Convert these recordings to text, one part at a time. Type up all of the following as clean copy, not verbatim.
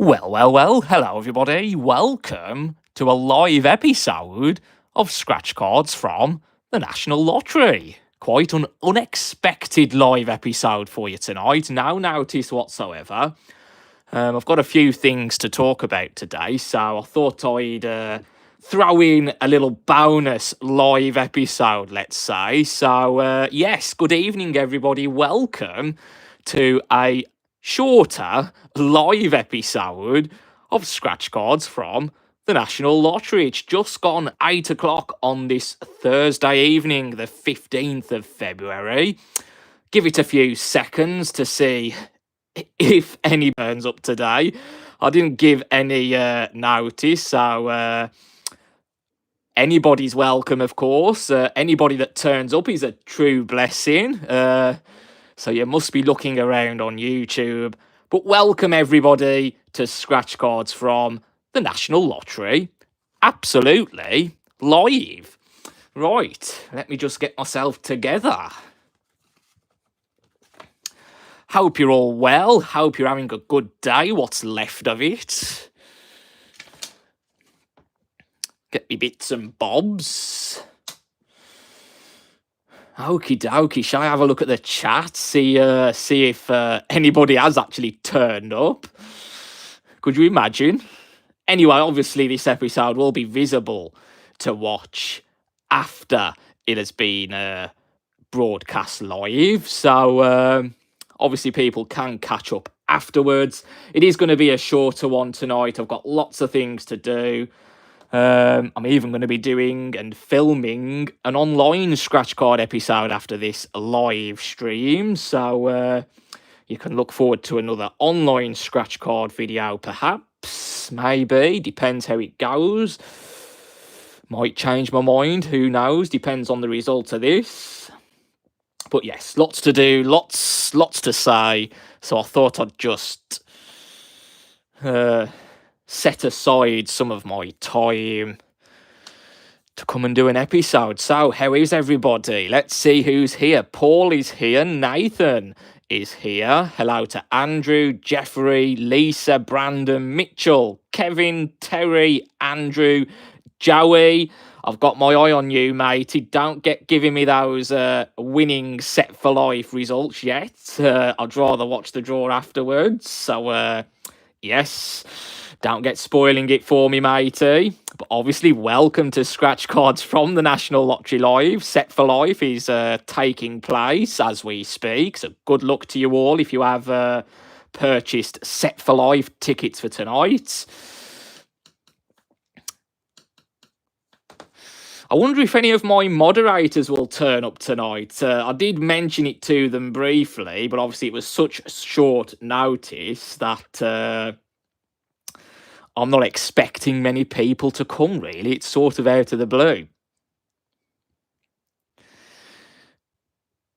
Well, hello everybody. Welcome to a live episode of Scratchcards from the National Lottery. Quite an unexpected live episode for you tonight. No notice whatsoever. I've got a few things to talk about today, so I thought I'd throw in a little bonus live episode, let's say. So, yes, good evening, everybody. Welcome to a shorter live episode of Scratchcards from the National Lottery. It's just gone 8 o'clock on this Thursday evening, the 15th of February. Give it a few seconds to see if any burns up today. I didn't give any notice, so anybody's welcome, of course. Anybody that turns up is a true blessing. So you must be looking around on YouTube. But welcome everybody to Scratchcards from the National Lottery. Absolutely live. Right, let me just get myself together. Hope you're all well. Hope you're having a good day, what's left of it. Get me bits and bobs. Okie dokie, shall I have a look at the chat? See if anybody has actually turned up. Could you imagine? Anyway, obviously this episode will be visible to watch after it has been broadcast live. So obviously people can catch up afterwards. It is going to be a shorter one tonight. I've got lots of things to do. I'm even going to be doing and filming an online scratch card episode after this live stream. So you can look forward to another online scratch card video, perhaps, maybe. Depends how it goes. Might change my mind, who knows? Depends on the result of this. But yes, lots to do, lots to say. So I thought I'd just set aside some of my time to come and do an episode. So, how is everybody? Let's see who's here. Paul is here. Nathan is here. Hello to Andrew, Jeffrey, Lisa, Brandon, Mitchell, Kevin, Terry, Andrew, Joey. I've got my eye on you, matey. Don't get giving me those winning set for life results yet. I'd rather watch the draw afterwards. So, yes, don't get spoiling it for me, matey. But obviously, welcome to Scratch Cards from the National Lottery Live. Set for Life is taking place as we speak. So good luck to you all if you have purchased Set for Life tickets for tonight. I wonder if any of my moderators will turn up tonight. I did mention it to them briefly, but obviously it was such short notice that I'm not expecting many people to come, really. It's sort of out of the blue.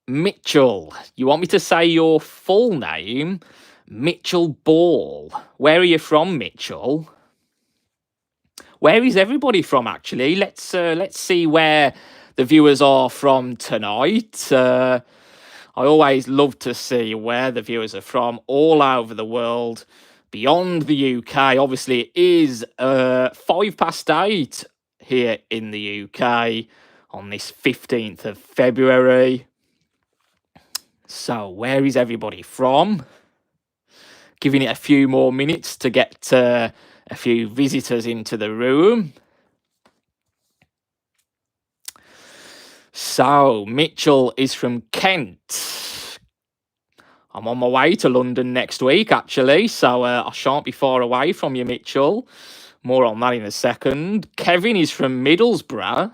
Mitchell, you want me to say your full name? Mitchell Ball. Where are you from, Mitchell? Where is everybody from, actually? Let's see where the viewers are from tonight. I always love to see where the viewers are from all over the world, beyond the UK. Obviously, it is 8:05 here in the UK on this 15th of February. So, where is everybody from? Giving it a few more minutes to get a few visitors into the room. So, Mitchell is from Kent. I'm on my way to London next week, actually, so I shan't be far away from you, Mitchell. More on that in a second. Kevin is from Middlesbrough.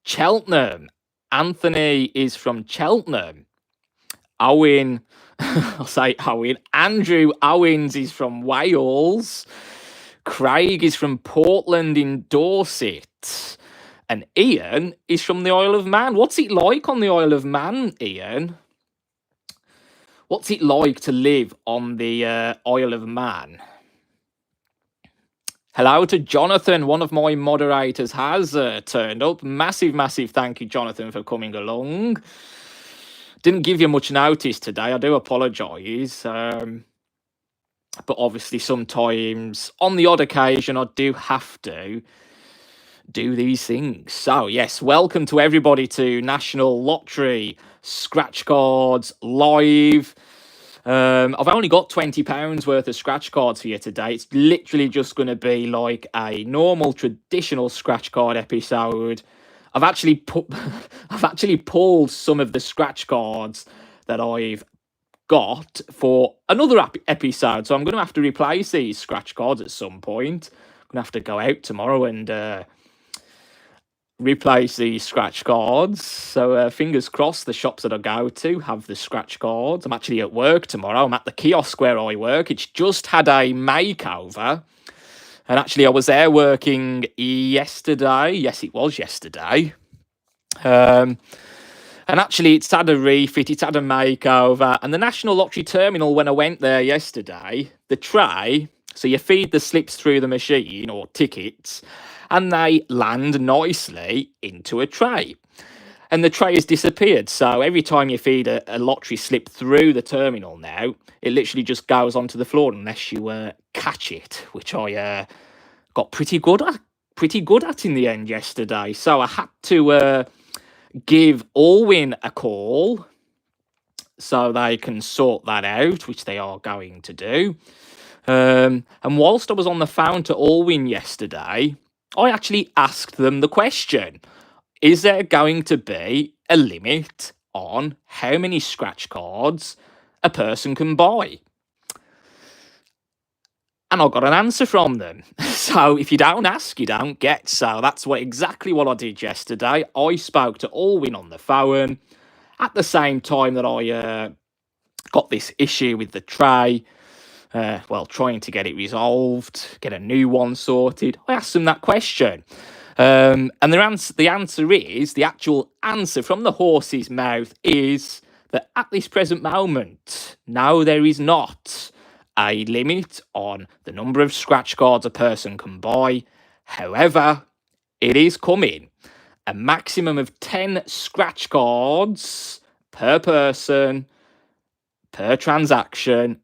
Cheltenham. Anthony is from Cheltenham. Owen, I'll say Owen. Andrew Owens is from Wales. Craig is from Portland in Dorset. And Ian is from the Isle of Man. What's it like on the Isle of Man, Ian? What's it like to live on the Isle of Man? Hello to Jonathan. One of my moderators has turned up. Massive thank you, Jonathan, for coming along. Didn't give you much notice today. I do apologise. but obviously sometimes, on the odd occasion, I do have to do these things. So, yes, welcome to everybody to National Lottery Scratch Cards Live. I've only got £20 worth of scratch cards for you today. It's literally just going to be like a normal traditional scratch card episode. I've actually pulled some of the scratch cards that I've got for another episode, so I'm going to have to replace these scratch cards at some point. I'm going to have to go out tomorrow and replace these scratch cards. So fingers crossed the shops that I go to have the scratch cards. I'm actually at work tomorrow. I'm at the kiosk where I work. It's just had a makeover. And actually I was there working yesterday. Yes, it was yesterday. And actually it's had a refit, it's had a makeover. And the National Lottery Terminal, when I went there yesterday, the tray, so you feed the slips through the machine or tickets, and they land nicely into a tray. And the tray has disappeared. So every time you feed a lottery slip through the terminal now, it literally just goes onto the floor unless you catch it, which I got pretty good at in the end yesterday. So I had to give Allwyn a call so they can sort that out, which they are going to do. And whilst I was on the phone to Allwyn yesterday, I actually asked them the question, is there going to be a limit on how many scratch cards a person can buy? And I got an answer from them. So if you don't ask, you don't get. So that's exactly what I did yesterday. I spoke to Allwyn on the phone at the same time that I got this issue with the tray. Trying to get it resolved, get a new one sorted. I asked them that question. And the actual answer from the horse's mouth is that at this present moment, no, there is not a limit on the number of scratch cards a person can buy. However, it is coming. A maximum of 10 scratch cards per person, per transaction,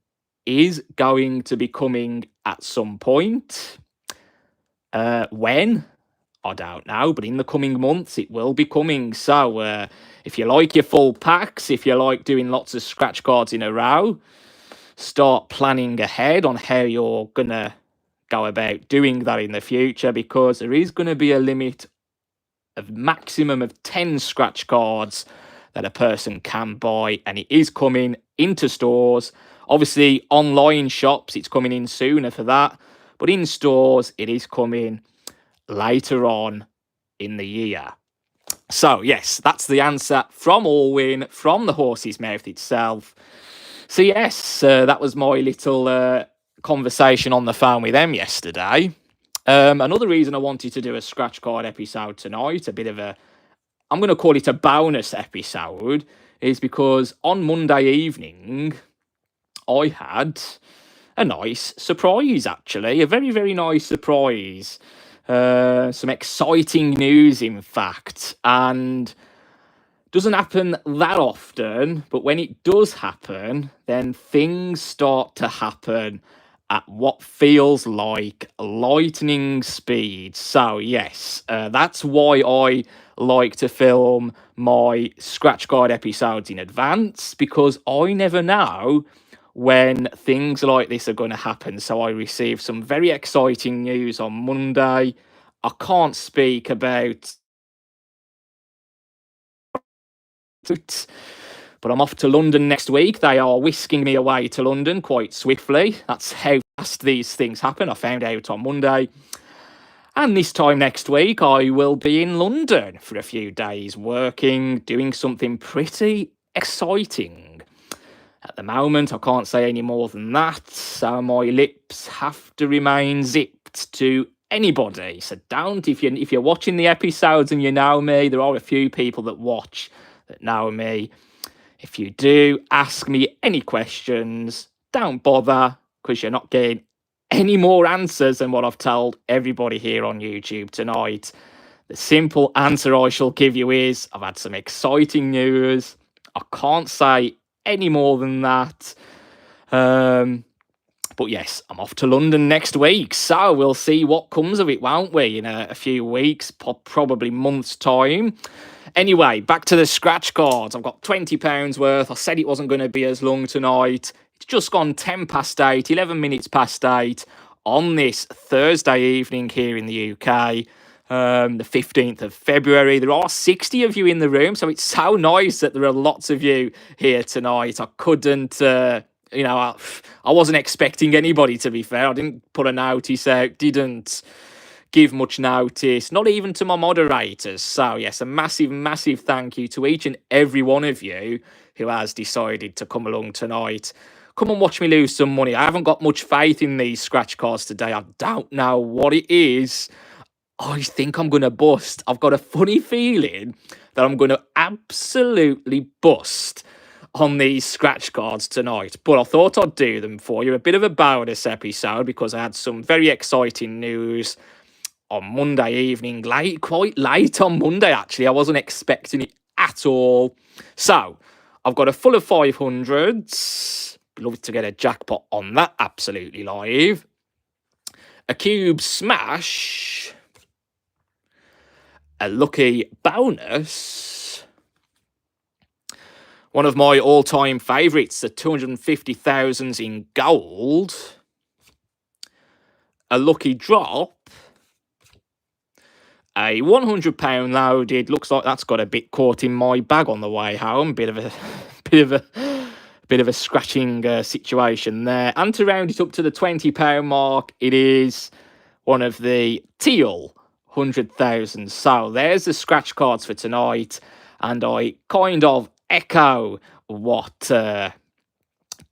is going to be coming at some point. When? I don't know, but in the coming months it will be coming. So if you like your full packs, if you like doing lots of scratch cards in a row, start planning ahead on how you're going to go about doing that in the future, because there is going to be a limit of maximum of 10 scratch cards that a person can buy, and it is coming into stores. Obviously, online shops, it's coming in sooner for that. But in stores, it is coming later on in the year. So, yes, that's the answer from Allwyn, from the horse's mouth itself. So, yes, that was my little conversation on the phone with them yesterday. Another reason I wanted to do a scratch card episode tonight, I'm going to call it a bonus episode, is because on Monday evening, I had a nice surprise, actually. A very, very nice surprise. Some exciting news, in fact. And doesn't happen that often, but when it does happen, then things start to happen at what feels like lightning speed. So, yes, that's why I like to film my scratch card episodes in advance, because I never know when things like this are going to happen. So I received some very exciting news on Monday. I can't speak about it, but I'm off to London next week. They are whisking me away to London quite swiftly. That's how fast these things happen. I found out on Monday. And this time next week, I will be in London for a few days working, doing something pretty exciting. At the moment, I can't say any more than that, so my lips have to remain zipped to anybody. So don't, if you're watching the episodes and you know me, there are a few people that watch that know me. If you do ask me any questions, don't bother, because you're not getting any more answers than what I've told everybody here on YouTube tonight. The simple answer I shall give you is, I've had some exciting news. I can't say any more than that. But yes, I'm off to London next week, so we'll see what comes of it, won't we? In a few weeks, probably months' time. Anyway, back to the scratch cards. I've got £20 worth. I said it wasn't going to be as long tonight. It's just gone 10 past 8, 11 minutes past 8 on this Thursday evening here in the UK. The 15th of February. There are 60 of you in the room, so it's so nice that there are lots of you here tonight. I couldn't, I wasn't expecting anybody, to be fair. I didn't put a notice out, didn't give much notice, not even to my moderators. So, yes, a massive, massive thank you to each and every one of you who has decided to come along tonight. Come and watch me lose some money. I haven't got much faith in these scratch cards today. I don't know what it is. I think I'm going to bust. I've got a funny feeling that I'm going to absolutely bust on these scratch cards tonight. But I thought I'd do them for you. A bit of a bonus episode because I had some very exciting news on Monday evening. Quite late on Monday, actually. I wasn't expecting it at all. So, I've got a full of 500s. Love to get a jackpot on that absolutely live. A cube smash. A lucky bonus. One of my all-time favourites, the 250,000s in gold. A lucky drop. A £100 loaded. Looks like that's got a bit caught in my bag on the way home. Bit of a scratching situation there. And to round it up to the £20 mark, it is one of the teal 100,000. So there's the scratch cards for tonight, and I kind of echo what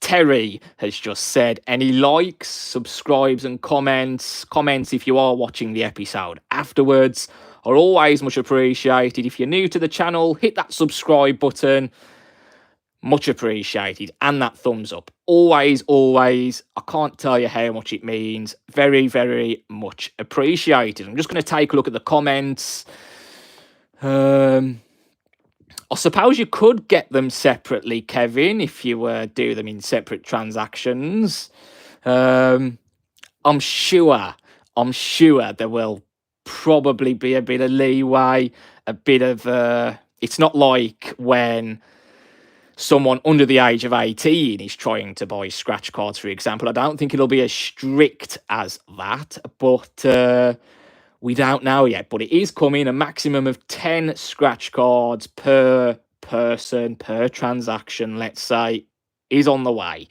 Terry has just said. Any likes, subscribes and comments if you are watching the episode afterwards are always much appreciated. If you're new to the channel, hit that subscribe button. Much appreciated. And that thumbs up. Always, I can't tell you how much it means. Very, very much appreciated. I'm just going to take a look at the comments. I suppose you could get them separately, Kevin, if you do them in separate transactions. I'm sure there will probably be a bit of leeway, a bit of... it's not like when someone under the age of 18 is trying to buy scratch cards, for example. I don't think it'll be as strict as that, but we don't know yet. But it is coming. A maximum of 10 scratch cards per person, per transaction, let's say, is on the way.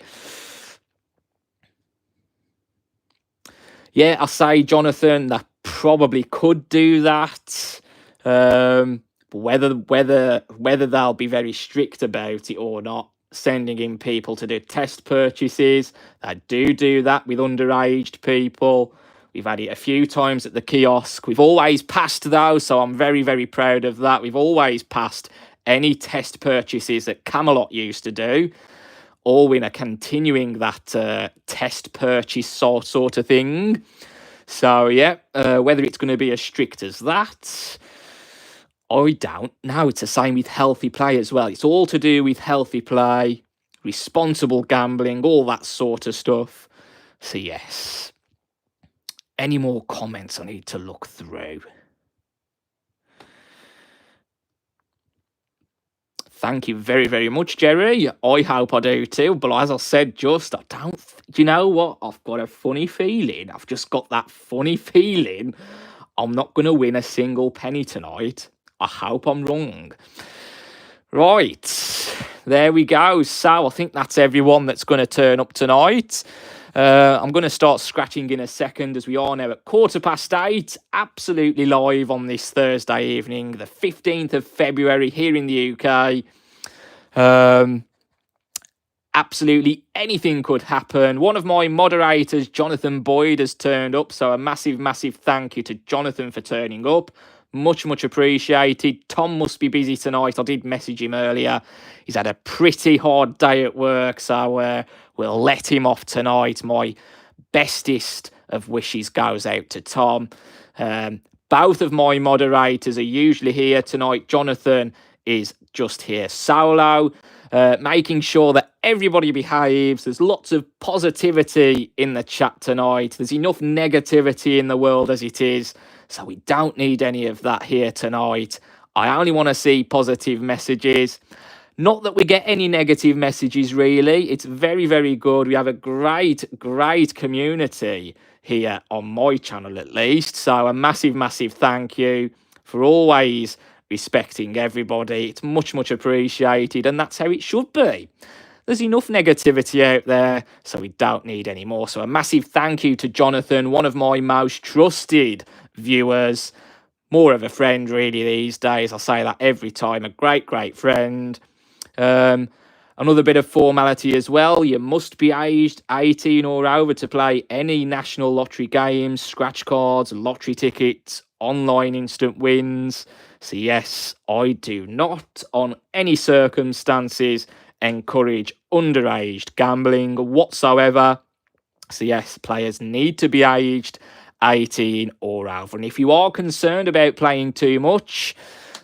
Yeah, I say, Jonathan, that probably could do that. Whether they'll be very strict about it or not, sending in people to do test purchases. They do that with underaged people. We've had it a few times at the kiosk. We've always passed those, so I'm very, very proud of that. We've always passed any test purchases that Camelot used to do. Alwyn are continuing that test purchase sort of thing. So, yeah, whether it's going to be as strict as that, I don't know. It's the same with healthy play as well. It's all to do with healthy play, responsible gambling, all that sort of stuff. So, yes. Any more comments I need to look through? Thank you very, very much, Jerry. I hope I do too. But as I said, do you know what? I've got a funny feeling. I've just got that funny feeling I'm not going to win a single penny tonight. I hope I'm wrong. Right, there we go. So I think that's everyone that's going to turn up tonight. I'm going to start scratching in a second, as we are now at 8:15, absolutely live on this Thursday evening, the 15th of February here in the UK. Absolutely anything could happen. One of my moderators, Jonathan Boyd, has turned up, so a massive, massive thank you to Jonathan for turning up. Much, much appreciated. Tom must be busy tonight. I did message him earlier. He's had a pretty hard day at work, so we'll let him off tonight. My bestest of wishes goes out to Tom. Both of my moderators are usually here tonight. Jonathan is just here solo, making sure that everybody behaves. There's lots of positivity in the chat tonight. There's enough negativity in the world as it is, so we don't need any of that here tonight. I only want to see positive messages. Not that we get any negative messages, really. It's very, very good. We have a great, great community here on my channel, at least. So a massive, massive thank you for always respecting everybody. It's much, much appreciated, and that's how it should be. There's enough negativity out there, so we don't need any more. So a massive thank you to Jonathan, one of my most trusted viewers. More of a friend, really, these days. I say that every time. A great, great friend. Another bit of formality as well. You must be aged 18 or over to play any National Lottery games, scratch cards, lottery tickets, online instant wins. So yes, I do not, on any circumstances, encourage underage gambling whatsoever. So yes, players need to be aged 18 or over. And if you are concerned about playing too much,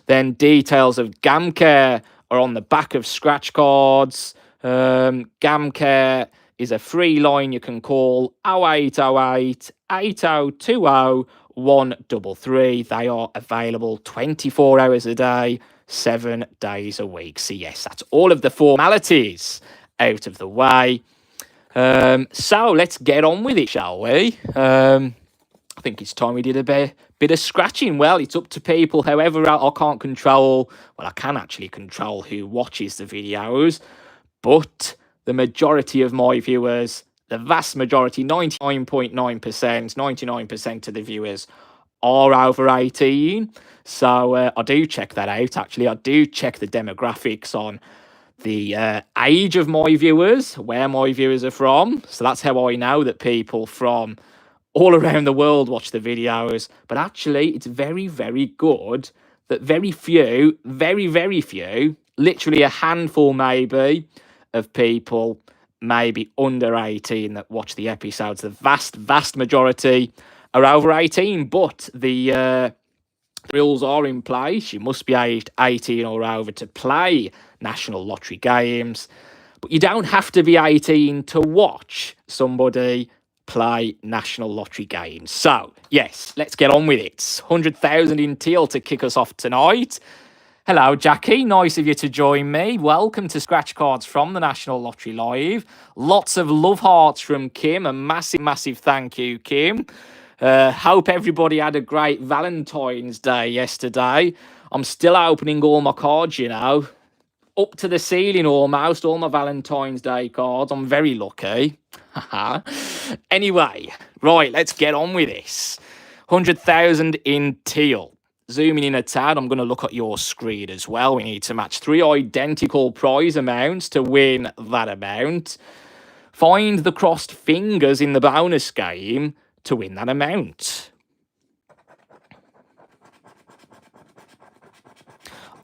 then details of GamCare are on the back of scratch cards. GamCare is a free line you can call 0808 8020 133. They are available 24 hours a day, 7 days a week. So yes, that's all of the formalities out of the way. So let's get on with it, shall we? I think it's time we did a bit of scratching. Well, it's up to people. However, I can't control, well, I can actually control who watches the videos, but the majority of my viewers, the vast majority, 99.9%, 99% of the viewers are over 18. So I do check that out, actually. I do check the demographics on the age of my viewers, where my viewers are from. So that's how I know that people from all around the world watch the videos. But actually, it's very, very good that very few, very, very few, literally a handful maybe, of people maybe under 18 that watch the episodes. The vast, vast majority are over 18, but the rules are in place. You must be aged 18 or over to play National Lottery games, but you don't have to be 18 to watch somebody play National Lottery games. So, yes, let's get on with it. 100,000 in teal to kick us off tonight. Hello, Jackie. Nice of you to join me. Welcome to Scratch Cards from the National Lottery Live. Lots of love hearts from Kim. A massive, massive thank you, Kim. Hope everybody had a great Valentine's Day yesterday. I'm still opening all my cards, you know. Up to the ceiling almost, all my Valentine's Day cards. I'm very lucky. Anyway, right, let's get on with this. 100,000 in teal. Zooming in a tad, I'm going to look at your screen as well. We need to match 3 identical prize amounts to win that amount. Find the crossed fingers in the bonus game to win that amount.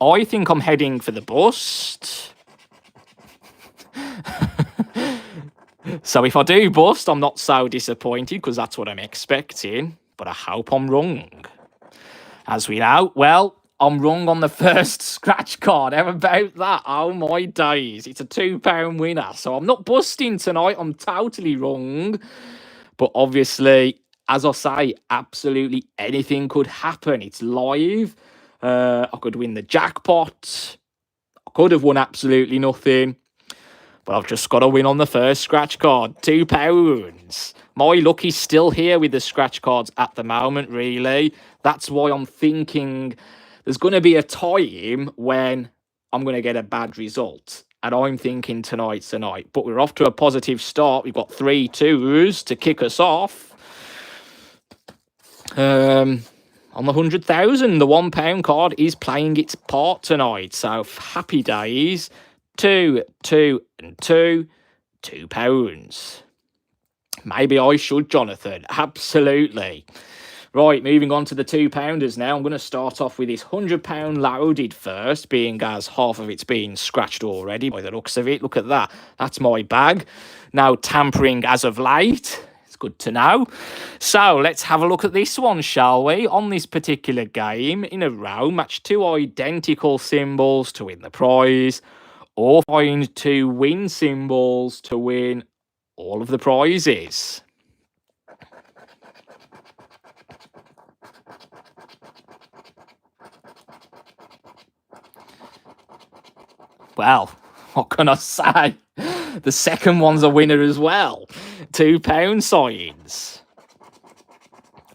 I think I'm heading for the bust. So if I do bust, I'm not so disappointed because that's what I'm expecting. But I hope I'm wrong. As we know, well, I'm wrong on the first scratch card. How about that? Oh my days. It's a £2 winner. So I'm not busting tonight. I'm totally wrong. But obviously, as I say, absolutely anything could happen. It's live. I could win the jackpot. I could have won absolutely nothing. But I've just got to win on the first scratch card. £2. My luck is still here with the scratch cards at the moment, really. That's why I'm thinking there's going to be a time when I'm going to get a bad result. And I'm thinking tonight's the night. But we're off to a positive start. We've got 3 2s to kick us off. On the 100,000, the £1 card is playing its part tonight. So happy days. 2, 2, and 2. £2. Maybe I should, Jonathan. Absolutely. Right, moving on to the £2-pounders now. I'm going to start off with this £100 loaded first, being as half of it's been scratched already by the looks of it. Look at that. That's my bag. Now tampering as of late. It's good to know. So let's have a look at this one, shall we? On this particular game, in a row, match two identical symbols to win the prize, or find two win symbols to win all of the prizes. Well, what can I say? The second one's a winner as well. £2 signs.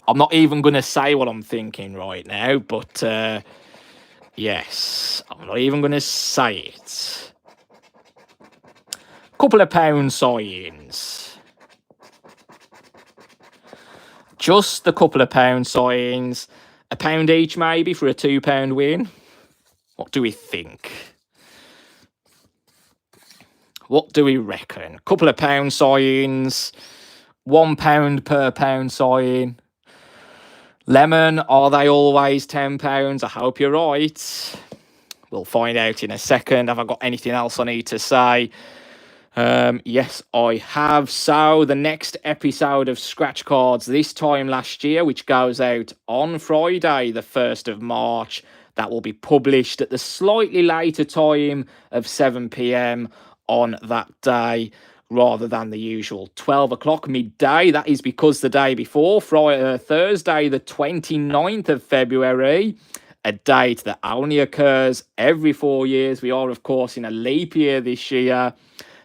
I'm not even going to say what I'm thinking right now, but yes, I'm not even going to say it. Couple of pound signs. Just a couple of pound signs. £1 each maybe for a £2 win. What do we think? What do we reckon? Couple of pound signs. £1 per pound sign. Lemon, are they always £10? I hope you're right. We'll find out in a second. Have I got anything else I need to say? Yes, I have. So the next episode of Scratch Cards this time last year, which goes out on Friday, the 1st of March, that will be published at the slightly later time of 7 p.m. on that day, rather than the usual 12 o'clock midday. That is because the day before, Thursday, the 29th of February, a date that only occurs every 4 years. We are, of course, in a leap year this year.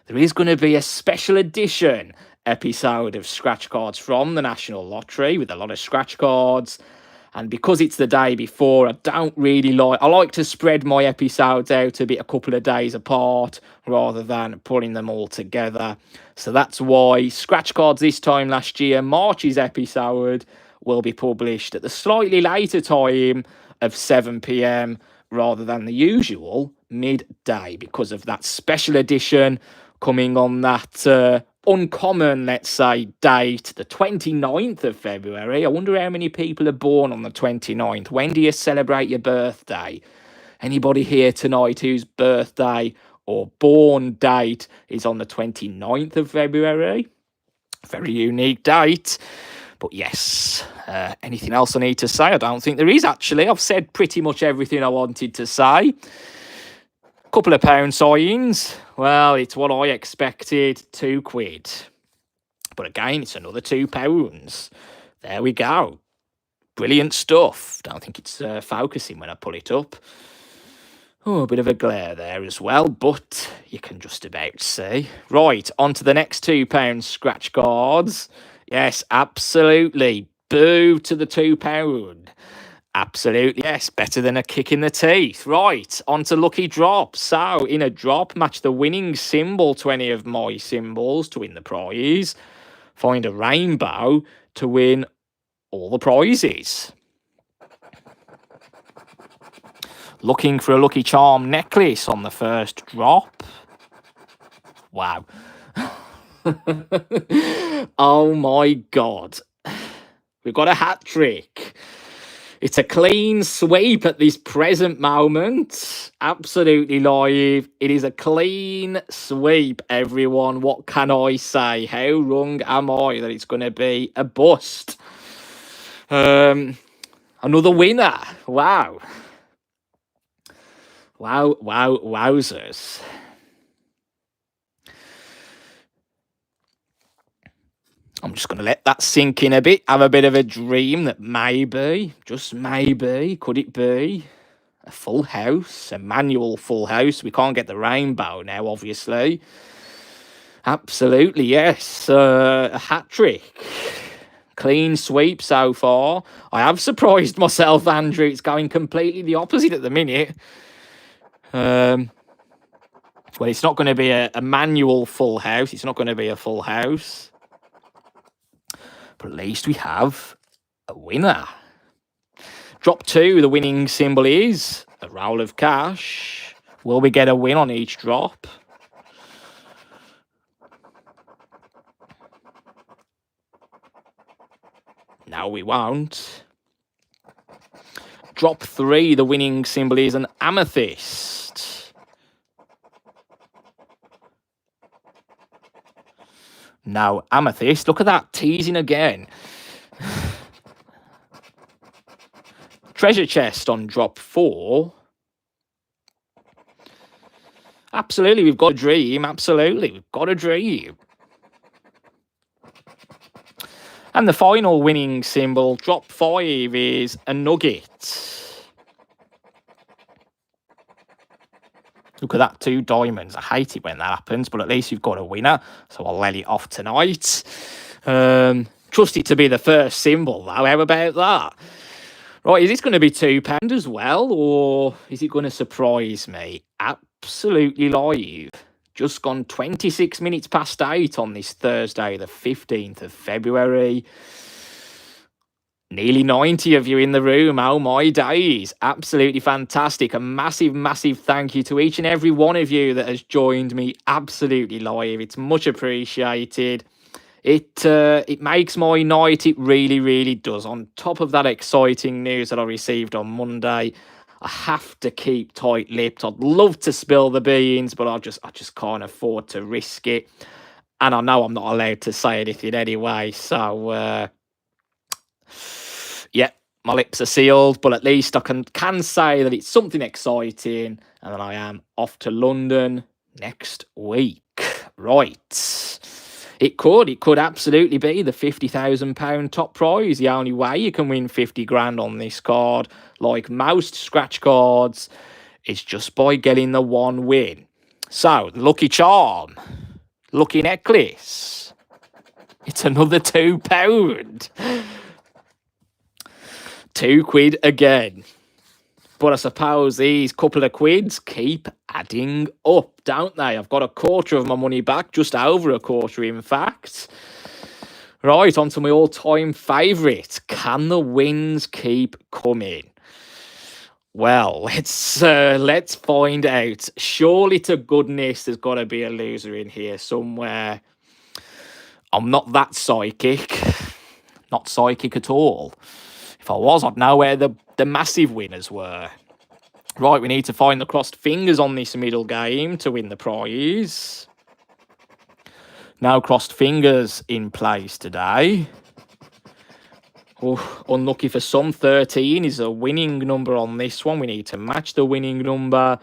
There is going to be a special edition episode of Scratch Cards from the National Lottery with a lot of scratch cards. And because it's the day before, I don't really like... I like to spread my episodes out a couple of days apart rather than putting them all together. So that's why Scratch Cards this time last year, March's episode, will be published at the slightly later time of 7 p.m. rather than the usual midday, because of that special edition coming on that uncommon, let's say, date, the 29th of February. I wonder how many people are born on the 29th. When do you celebrate your birthday? Anybody here tonight whose birthday or born date is on the 29th of February? Very unique date. But yes, anything else I need to say? I don't think there is, actually. I've said pretty much everything I wanted to say. Couple of pound signs. Well, it's what I expected, £2. But again, it's another £2. There we go. Brilliant stuff. Don't think it's focusing when I pull it up. Oh, a bit of a glare there as well, but you can just about see. Right, on to the next £2 scratch cards. Yes, absolutely. Boo to the £2. Absolutely, yes, better than a kick in the teeth. Right, on to lucky drop. So, in a drop, match the winning symbol to any of my symbols to win the prize. Find a rainbow to win all the prizes. Looking for a Lucky Charm necklace on the first drop. Wow. Oh my God. We've got a hat trick. It's a clean sweep at this present moment. Absolutely live. It is a clean sweep, everyone. What can I say? How wrong am I that it's going to be a bust? Another winner. Wow. Wow, wow, wowzers. I'm just going to let that sink in a bit, have a bit of a dream that maybe, just maybe, could it be a full house, a manual full house? We can't get the rainbow now, obviously. Absolutely, yes. A hat trick. Clean sweep so far. I have surprised myself, Andrew. It's going completely the opposite at the minute. Well, it's not going to be a manual full house. It's not going to be a full house. But at least we have a winner. Drop 2, the winning symbol is a roll of cash. Will we get a win on each drop? No, we won't. Drop 3, the winning symbol is an amethyst. Now, Amethyst, look at that, teasing again. Treasure chest on drop 4. Absolutely, we've got a dream. Absolutely, we've got a dream. And the final winning symbol, drop 5, is a nugget. Look at that, 2 diamonds. I hate it when that happens, but at least you've got a winner, so I'll let it off tonight. Trust it to be the first symbol, though. How about that? Right, is this going to be £2 as well, or is it going to surprise me? Absolutely live. Just gone 26 minutes past 8 on this Thursday, the 15th of February. Nearly 90 of you in the room. Oh my days. Absolutely fantastic. A massive, massive thank you to each and every one of you that has joined me absolutely live. It's much appreciated. It makes my night. It really, really does. On top of that exciting news that I received on Monday, I have to keep tight-lipped. I'd love to spill the beans, but I just can't afford to risk it. And I know I'm not allowed to say anything anyway, so yeah, my lips are sealed, but at least I can say that it's something exciting, and that I am off to London next week. Right. It could absolutely be the £50,000 top prize. The only way you can win 50 grand on this card, like most scratch cards, is just by getting the one win. So, lucky charm, lucky necklace. It's another £2. £2 again. But I suppose these couple of quids keep adding up, don't they? I've got a quarter of my money back, just over a quarter, in fact. Right, on to my all-time favourite. Can the wins keep coming? Well, let's find out. Surely to goodness, there's got to be a loser in here somewhere. I'm not that psychic. Not psychic at all. If I was, I'd know where the massive winners were. Right, we need to find the crossed fingers on this middle game to win the prize. No crossed fingers in place today. Oh, unlucky for some. 13 is a winning number on this one. We need to match the winning number.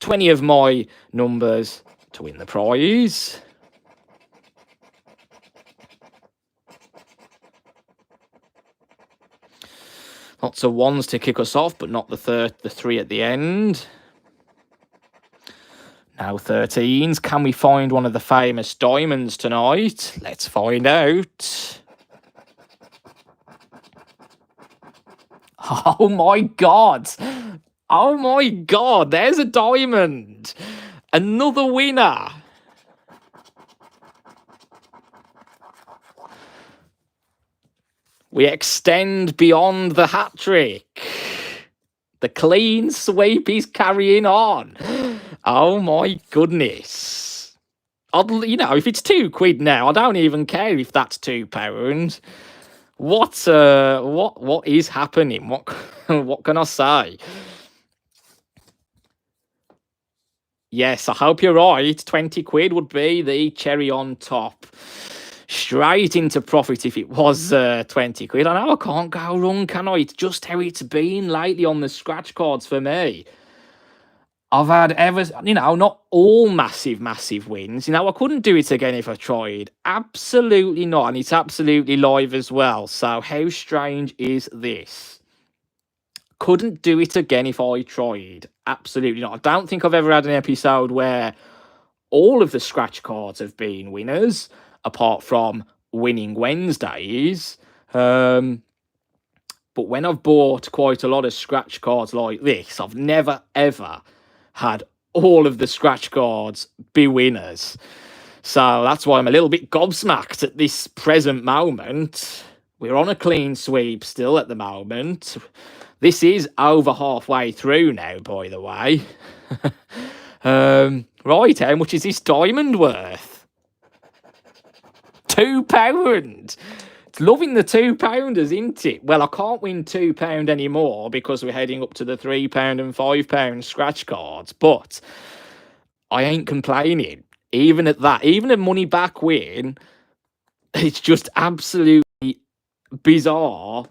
20 of my numbers to win the prize. Lots of ones to kick us off, but not the 3 at the end. Now 13s. Can we find one of the famous diamonds tonight? Let's find out. Oh my God. Oh my God. There's a diamond. Another winner. We extend beyond the hat trick. The clean sweep is carrying on. Oh my goodness. If it's £2 now, I don't even care if that's £2. What is happening? What can I say? Yes, I hope you're right. £20 would be the cherry on top. Straight into profit if it was £20. I know I can't go wrong, can I? It's just how it's been lately on the scratch cards for me. I've had not all massive, massive wins. I couldn't do it again if I tried. Absolutely not. And it's absolutely live as well. So how strange is this? Couldn't do it again if I tried. Absolutely not. I don't think I've ever had an episode where all of the scratch cards have been winners, apart from Winning Wednesdays. But when I've bought quite a lot of scratch cards like this, I've never, ever had all of the scratch cards be winners. So that's why I'm a little bit gobsmacked at this present moment. We're on a clean sweep still at the moment. This is over halfway through now, by the way. Right, how much is this diamond worth? £2. It's loving the £2, isn't it? Well, I can't win £2 anymore because we're heading up to the £3 and £5 scratch cards, but I ain't complaining. Even at that, even a money back win, It's just absolutely bizarre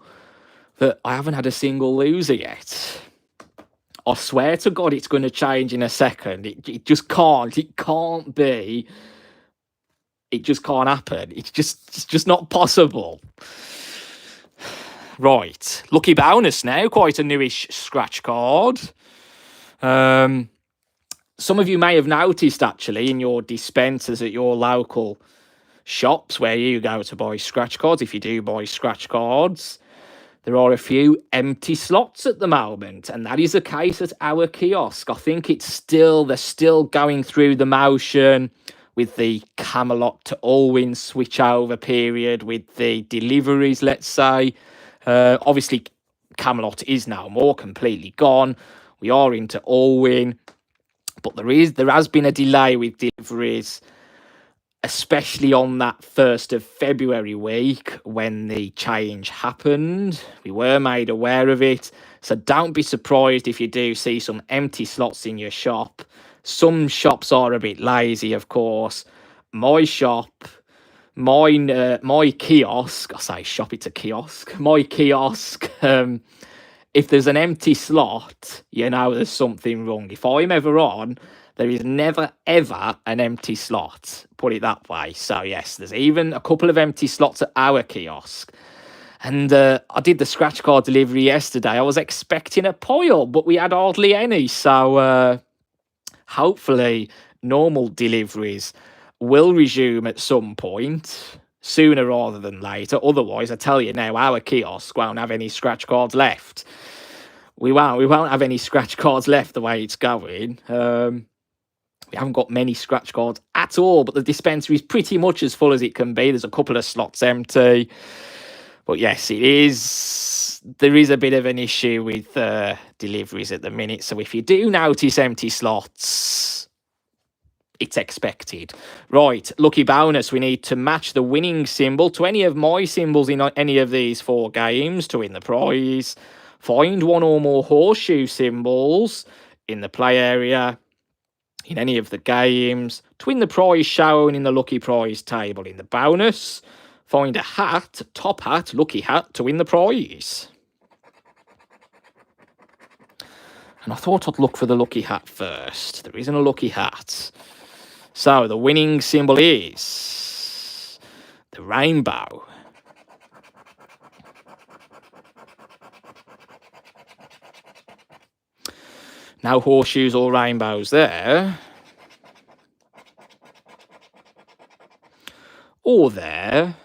that I haven't had a single loser yet. I swear to God, it's going to change in a second. It just can't. It can't be. It just can't happen. It's just not possible. Right, lucky bonus now. Quite a newish scratch card. Some of you may have noticed actually in your dispensers at your local shops where you go to buy scratch cards, if you do buy scratch cards, there are a few empty slots at the moment, and that is the case at our kiosk. I think they're still going through the motion with the Camelot to Allwyn switch over period with the deliveries, let's say. Obviously, Camelot is now more completely gone. We are into Allwyn, but there has been a delay with deliveries, especially on that 1st of February week when the change happened. We were made aware of it, so don't be surprised if you do see some empty slots in your shop. Some shops are a bit lazy, of course. My shop, my kiosk, I say shop, it's a kiosk. My kiosk, if there's an empty slot, you know there's something wrong. If I'm ever on, there is never, ever an empty slot, put it that way. So, yes, there's even a couple of empty slots at our kiosk. And I did the scratch card delivery yesterday. I was expecting a pile, but we had hardly any. So, hopefully, normal deliveries will resume at some point, sooner rather than later. Otherwise, I tell you now, our kiosk won't have any scratch cards left. We won't have any scratch cards left the way it's going. We haven't got many scratch cards at all, but the dispensary is pretty much as full as it can be. There's a couple of slots empty. But yes, there is a bit of an issue with deliveries at the minute. So if you do notice empty slots, it's expected. Right, lucky bonus. We need to match the winning symbol to any of my symbols in any of these 4 games to win the prize. Find one or more horseshoe symbols in the play area in any of the games to win the prize shown in the lucky prize table in the bonus. Find a hat, top hat, lucky hat to win the prize. And I thought I'd look for the lucky hat first. There isn't a lucky hat. So the winning symbol is the rainbow. No horseshoes or rainbows there. Or there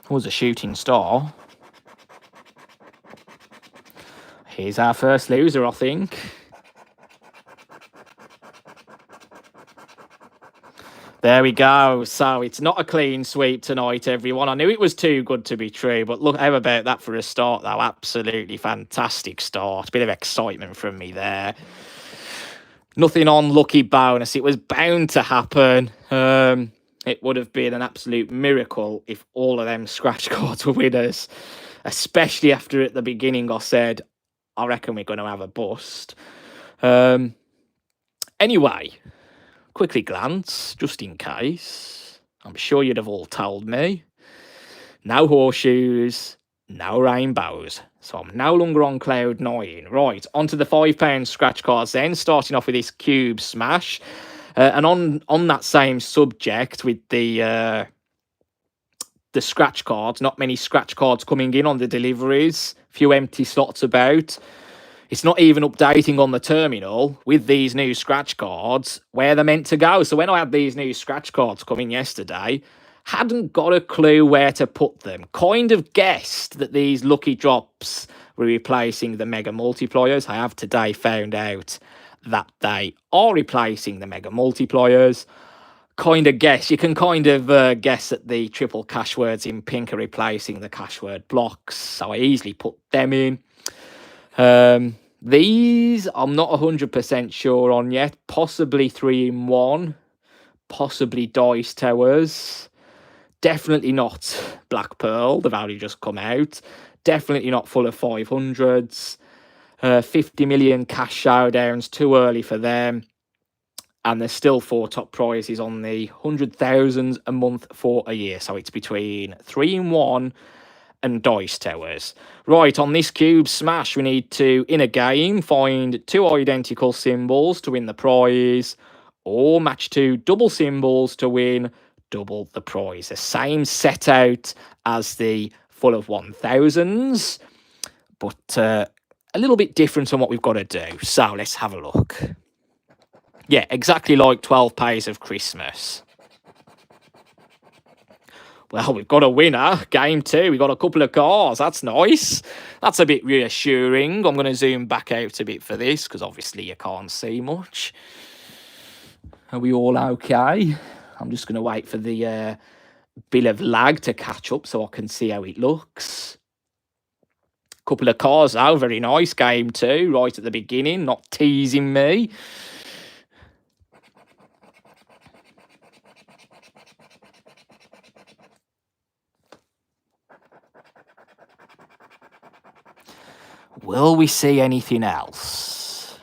was a shooting star. Here's our first loser, I think. There we go. So it's not a clean sweep tonight, everyone. I knew it was too good to be true, but look, how about that for a start, though? Absolutely fantastic start. Bit of excitement from me there. Nothing on lucky bonus. It was bound to happen. It would have been an absolute miracle if all of them scratch cards were winners, especially after at the beginning I said, I reckon we're going to have a bust. Anyway, quickly glance, just in case. I'm sure you'd have all told me. No horseshoes, no rainbows. So I'm no longer on cloud 9. Right, onto the £5 scratch cards then, starting off with this cube smash. And on that same subject with the scratch cards, not many scratch cards coming in on the deliveries, few empty slots about. It's not even updating on the terminal with these new scratch cards where they're meant to go. So when I had these new scratch cards coming yesterday, hadn't got a clue where to put them. Kind of guessed that these lucky drops were replacing the mega multipliers. I have today found out that they are replacing the mega multipliers. Kind of guess. You can kind of guess that the triple cash words in pink are replacing the cash word blocks. So I easily put them in. These I'm not 100% sure on yet. Possibly 3-in-1. Possibly Dice Towers. Definitely not Black Pearl. They've only just come out. Definitely not full of 500s. 50 million cash showdowns. Too early for them. And there's still 4 top prizes on the 100,000 a month for a year. So it's between 3 in 1 and Dice Towers. Right, on this Cube Smash, we need to, in a game, find 2 identical symbols to win the prize, or match 2 double symbols to win double the prize. The same set out as the full of 1000s, but a little bit different on what we've got to do. So let's have a look. Yeah, exactly like 12 Pays of Christmas. Well, we've got a winner. Game 2. We've got a couple of cars. That's nice. That's a bit reassuring. I'm going to zoom back out a bit for this because obviously you can't see much. Are we all okay? I'm just going to wait for the bit of lag to catch up so I can see how it looks. Couple of cars though. Very nice. Game 2 right at the beginning. Not teasing me. Will we see anything else?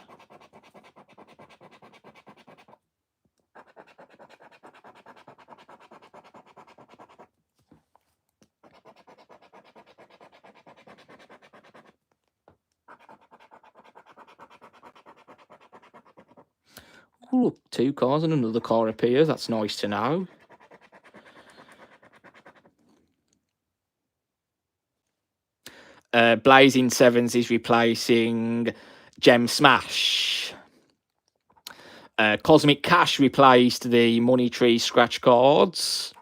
Oh, look, 2 cars and another car appears. That's nice to know. Blazing Sevens is replacing Gem Smash. Cosmic Cash replaced the Money Tree Scratch Cards.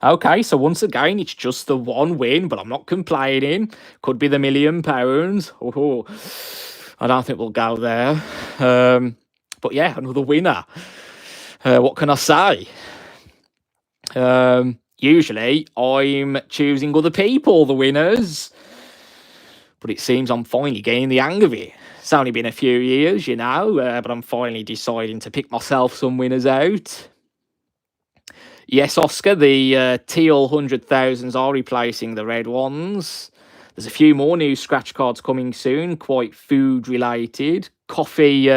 Okay, so once again, it's just the 1 win, but I'm not complaining. Could be the £1 million. Oh, I don't think we'll go there. But yeah, another winner. What can I say? Usually, I'm choosing other people, the winners. But it seems I'm finally getting the hang of it. It's only been a few years, you know, but I'm finally deciding to pick myself some winners out. Yes, Oscar, the teal 100,000s are replacing the red ones. There's a few more new scratch cards coming soon, quite food related. Coffee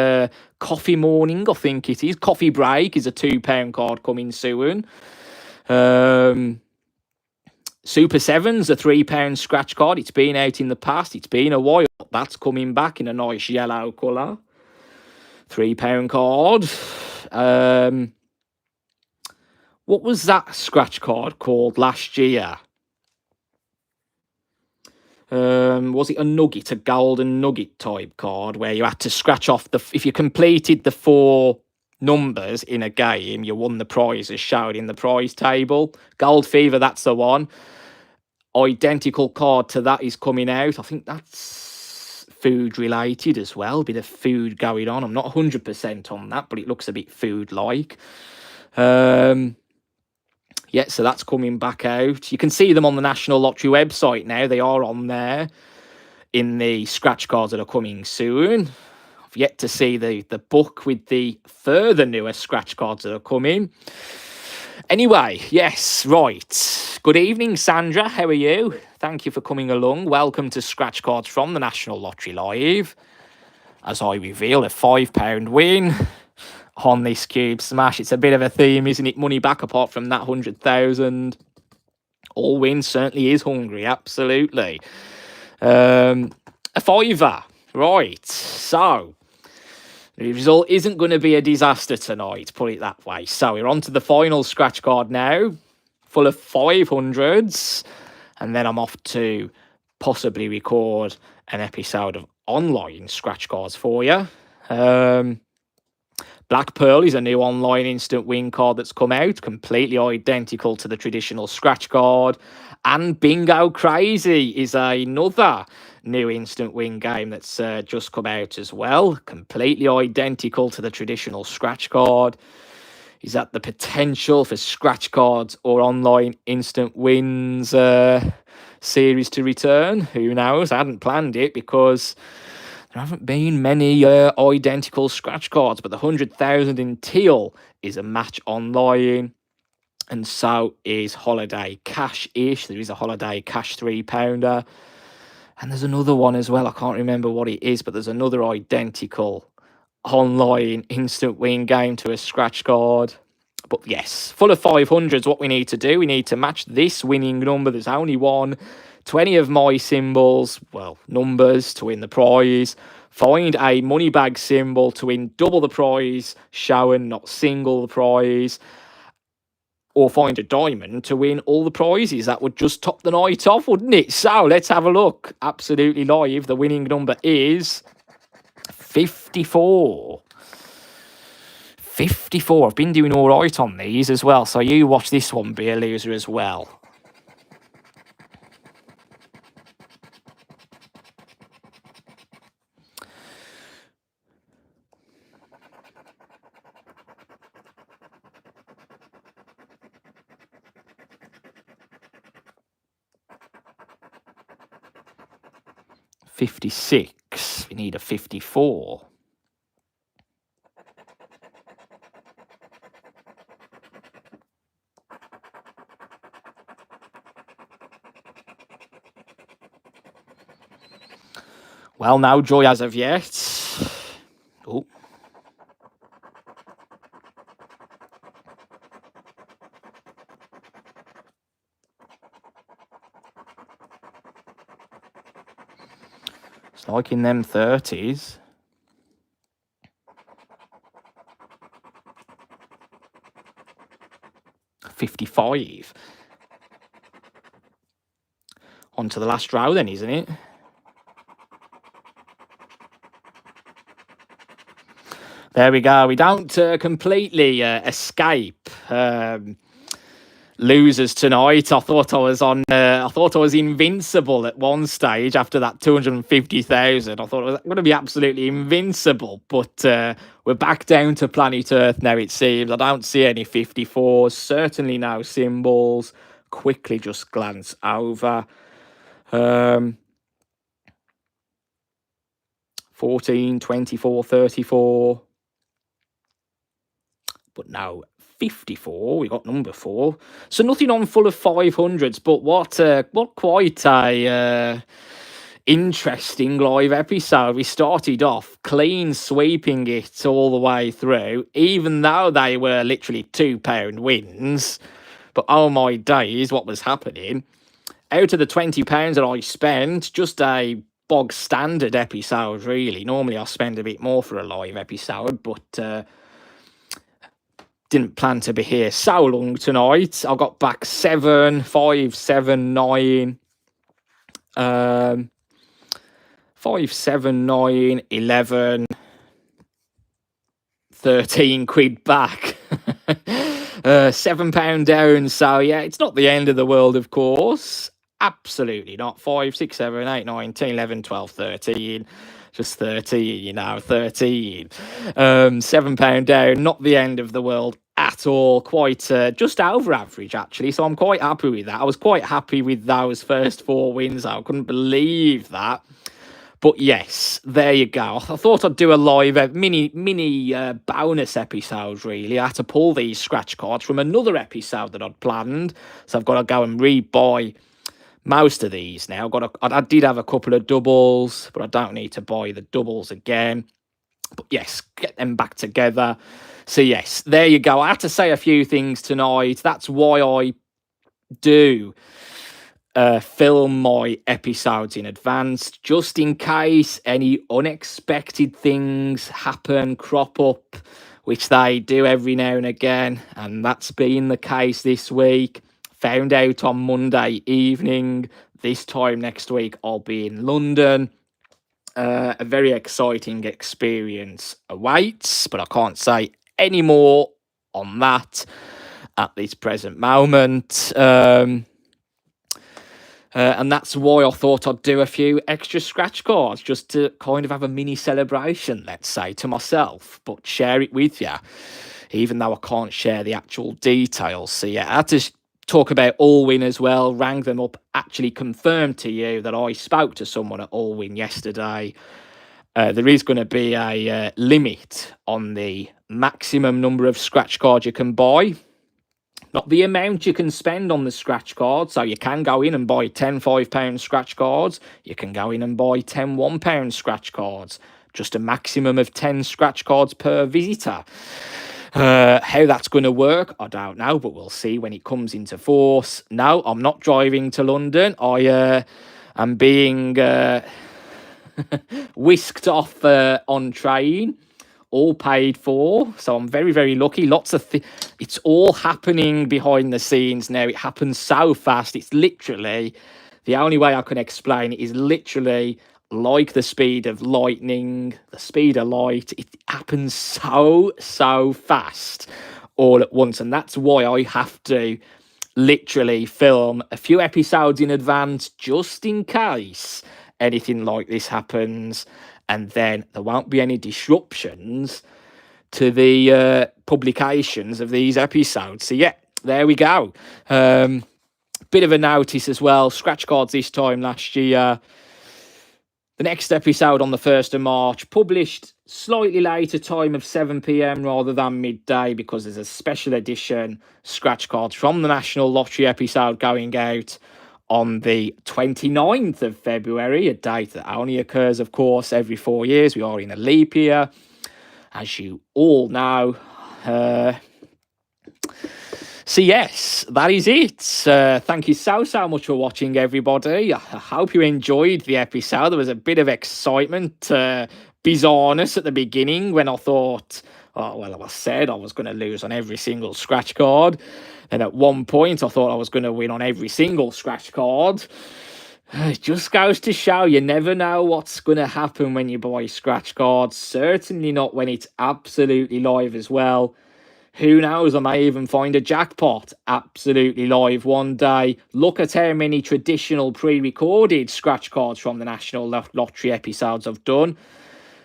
morning, I think it is. Coffee break is a £2 card coming soon. Super Sevens, a £3 scratch card. It's been out in the past. It's been a while. That's coming back in a nice yellow colour. £3 card. What was that scratch card called last year? Was it a nugget, a golden nugget type card where you had to scratch off if you completed the 4 numbers in a game, you won the prize as shown in the prize table. Gold Fever, that's the one. Identical card to that is coming out. I think that's food related as well. Bit of food going on. I'm not 100% on that, but it looks a bit food like. Yeah, so that's coming back out. You can see them on the National Lottery website now. They are on there in the scratch cards that are coming soon. I've yet to see the book with the further newer scratch cards that are coming. Anyway, yes, right. Good evening, Sandra. How are you? Thank you for coming along. Welcome to Scratch Cards from the National Lottery Live. As I reveal, a £5 win on this Cube Smash. It's a bit of a theme, isn't it? Money back apart from that 100,000. All win certainly is hungry, absolutely. A £5. Right, so the result isn't going to be a disaster tonight, put it that way. So we're on to the final scratch card now, full of 500s. And then I'm off to possibly record an episode of online scratch cards for you. Black Pearl is a new online instant win card that's come out, completely identical to the traditional scratch card. And Bingo Crazy is another new instant win game that's just come out as well, completely identical to the traditional scratch card. Is that the potential for scratch cards or online instant wins series to return? Who knows? I hadn't planned it because there haven't been many identical scratch cards, but the 100,000 in teal is a match online. And so is Holiday Cash-ish. There is a Holiday Cash £3. And there's another one as well. I can't remember what it is, but there's another identical online instant win game to a scratch card. But yes, full of 500s, what we need to do, we need to match this winning number. There's only one. 20 of my symbols, well, numbers to win the prize. Find a money bag symbol to win double the prize, shown, not single the prize. Or find a diamond to win all the prizes. That would just top the night off, wouldn't it? So let's have a look. Absolutely live. The winning number is 54. 54. I've been doing all right on these as well. So you watch this one be a loser as well. $56. We need a 54. Well, no joy as of yet. Oh. It's like in them 30s. $55. On to the last row then, isn't it? There we go. We don't completely escape losers tonight. I thought I was on. I thought I was invincible at one stage after that 250,000. I thought I was going to be absolutely invincible, but we're back down to planet Earth now. It seems I don't see any 54s. Certainly no symbols. Quickly just glance over. 14, 24, 34. But now 54, we got number 4. So nothing on full of 500s, but what quite a interesting live episode. We started off clean sweeping it all the way through, even though they were literally £2 wins. But oh my days, what was happening? Out of the £20 that I spent, just a bog standard episode, really. Normally I spend a bit more for a live episode, but didn't plan to be here so long tonight. I got back 7, 5, 7, 9. 5, 7, 9, 11, 13 quid back. £7 down. So, yeah, it's not the end of the world, of course. Absolutely not. 5, 6, 7, 8, 9, 10, 11, 12, 13. Just 13, you know, 13. £7 down. Not the end of the world at all. Quite just over average, actually. So I'm quite happy with that. I was quite happy with those first 4 wins. I couldn't believe that. But yes, there you go. I thought I'd do a live mini bonus episode, really. I had to pull these scratch cards from another episode that I'd planned. So I've got to go and rebuy most of these now. I did have a couple of doubles, but I don't need to buy the doubles again. But yes, get them back together. So yes, there you go. I had to say a few things tonight. That's why I do film my episodes in advance, just in case any unexpected things happen, crop up, which they do every now and again. And that's been the case this week. Found out on Monday evening. This time next week, I'll be in London. A very exciting experience awaits, but I can't say any more on that at this present moment. And that's why I thought I'd do a few extra scratch cards, just to kind of have a mini celebration, let's say, to myself, but share it with you, even though I can't share the actual details. So yeah, I had to talk about Allwyn as well, rang them up, actually confirmed to you that I spoke to someone at Allwyn yesterday. There is going to be a limit on the maximum number of scratch cards you can buy. not the amount you can spend on the scratch card. So you can go in and buy 10 £5 scratch cards. You can go in and buy 10 £1 scratch cards. Just a maximum of 10 scratch cards per visitor. How that's going to work, I don't know, but we'll see when it comes into force. No, I'm not driving to London. I am being whisked off on train, all paid for. So I'm very, very lucky. Lots of it's all happening behind the scenes now. It happens so fast. It's literally, the only way I can explain it is literally like the speed of lightning, the speed of light. It happens so fast all at once, and that's why I have to literally film a few episodes in advance just in case anything like this happens, and then there won't be any disruptions to the publications of these episodes. So yeah, there we go. Bit of a notice as well, scratch cards this time last year. The next episode on the 1st of March, published slightly later time of 7 p.m. rather than midday, because there's a special edition scratch cards from the National Lottery episode going out on the 29th of February, a date that only occurs, of course, every 4 years. We are in a leap year, as you all know. So yes, that is it. Thank you so much for watching, everybody. I hope you enjoyed the episode. There was a bit of excitement, bizarreness at the beginning when I thought, oh, well, I said I was going to lose on every single scratch card. And at one point, I thought I was going to win on every single scratch card. It just goes to show you never know what's going to happen when you buy scratch cards. Certainly not when it's absolutely live as well. Who knows, I may even find a jackpot absolutely live one day. Look at how many traditional pre-recorded scratch cards from the National Lottery episodes I've done.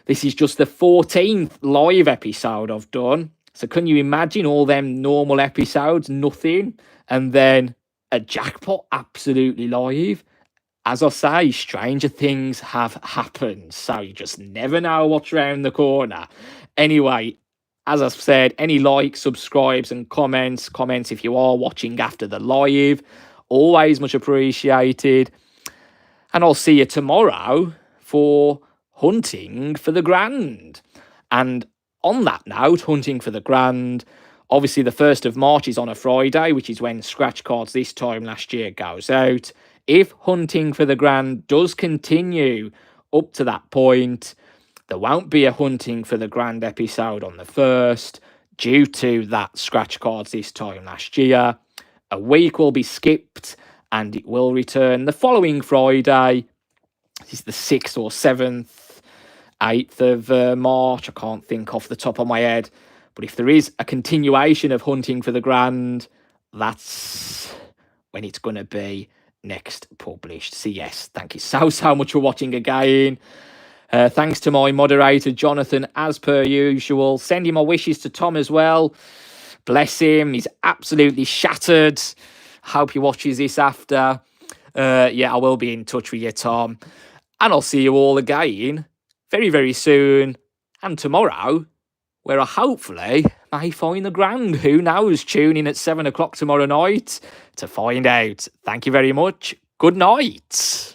This is just the 14th live episode I've done. So can you imagine all them normal episodes, nothing, and then a jackpot absolutely live? As I say, stranger things have happened. So you just never know what's around the corner. Anyway, as I've said, any likes, subscribes and comments if you are watching after the live, always much appreciated. And I'll see you tomorrow for Hunting for the Grand. And on that note, Hunting for the Grand, obviously the 1st of March is on a Friday, which is when Scratch Cards this time last year goes out. If Hunting for the Grand does continue up to that point, there won't be a Hunting for the Grand episode on the 1st due to that scratch cards this time last year. A week will be skipped and it will return the following Friday. This is the 6th or 7th, 8th of March. I can't think off the top of my head. But if there is a continuation of Hunting for the Grand, that's when it's going to be next published. So yes, thank you so much for watching again. Thanks to my moderator, Jonathan, as per usual. Sending my wishes to Tom as well. Bless him. He's absolutely shattered. Hope he watches this after. Yeah, I will be in touch with you, Tom. And I'll see you all again very, very soon. And tomorrow, where I hopefully may find the grand. Who knows? Tune in at 7 o'clock tomorrow night to find out. Thank you very much. Good night.